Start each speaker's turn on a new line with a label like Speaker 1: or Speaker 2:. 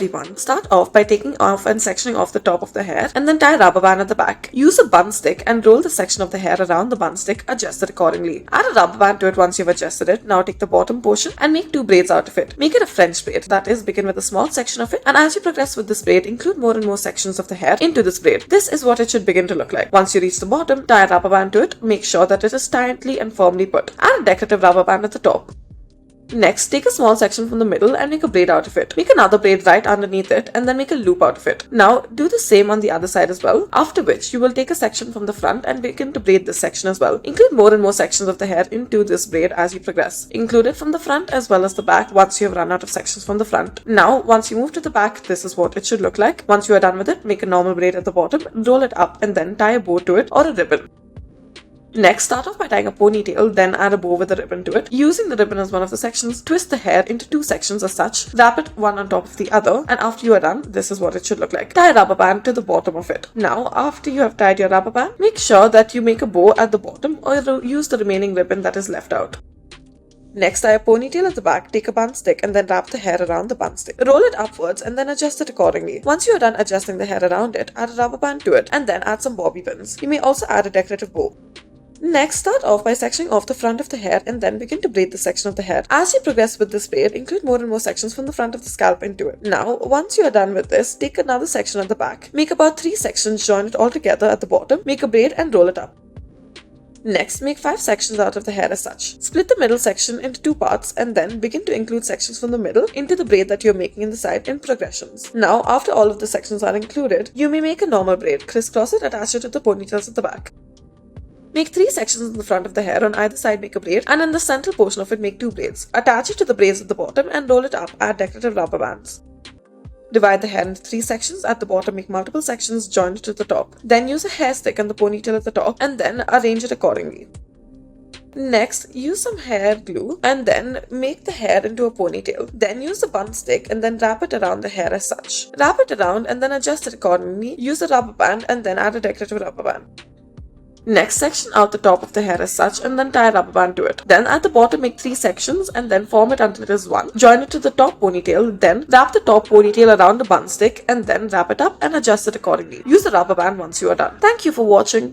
Speaker 1: everyone. Start off by taking off and sectioning off the top of the hair and then tie a rubber band at the back. Use a bun stick and roll the section of the hair around the bun stick, adjust it accordingly. Add a rubber band to it once you've adjusted it. Now take the bottom portion and make 2 braids out of it. Make it a French braid, that is, begin with a small section of it, and as you progress with this braid, include more and more sections of the hair into this braid. This is what it should begin to look like. Once you reach the bottom, tie a rubber band to it. Make sure that it is tightly and firmly put. Add a decorative rubber band at the top. Next, take a small section from the middle and make a braid out of it. Make another braid right underneath it and then make a loop out of it. Now, do the same on the other side as well, after which you will take a section from the front and begin to braid this section as well. Include more and more sections of the hair into this braid as you progress. Include it from the front as well as the back once you have run out of sections from the front. Now, once you move to the back, this is what it should look like. Once you are done with it, make a normal braid at the bottom, roll it up and then tie a bow to it or a ribbon. Next, start off by tying a ponytail, then add a bow with a ribbon to it. Using the ribbon as one of the sections, twist the hair into 2 sections as such, wrap it one on top of the other, and after you are done, this is what it should look like. Tie a rubber band to the bottom of it. Now, after you have tied your rubber band, make sure that you make a bow at the bottom or use the remaining ribbon that is left out. Next, tie a ponytail at the back, take a bun stick and then wrap the hair around the bun stick. Roll it upwards and then adjust it accordingly. Once you are done adjusting the hair around it, add a rubber band to it and then add some bobby pins. You may also add a decorative bow. Next, start off by sectioning off the front of the hair and then begin to braid the section of the hair. As you progress with this braid, include more and more sections from the front of the scalp into it. Now, once you are done with this, take another section at the back. Make about 3 sections, join it all together at the bottom, make a braid and roll it up. Next, make 5 sections out of the hair as such. Split the middle section into 2 parts and then begin to include sections from the middle into the braid that you're making in the side in progressions. Now, after all of the sections are included, you may make a normal braid. Crisscross it, attach it to the ponytails at the back. Make 3 sections in the front of the hair, on either side make a braid, and in the central portion of it make 2 braids. Attach it to the braids at the bottom and roll it up, add decorative rubber bands. Divide the hair into 3 sections, at the bottom make multiple sections, join it to the top. Then use a hair stick and the ponytail at the top and then arrange it accordingly. Next, use some hair glue and then make the hair into a ponytail. Then use a bun stick and then wrap it around the hair as such. Wrap it around and then adjust it accordingly. Use a rubber band and then add a decorative rubber band. Next, section out the top of the hair as such and then tie a rubber band to it. Then at the bottom make 3 sections and then form it until it is 1. Join it to the top ponytail, then wrap the top ponytail around the bun stick and then wrap it up and adjust it accordingly. Use the rubber band once you are done. Thank you for watching.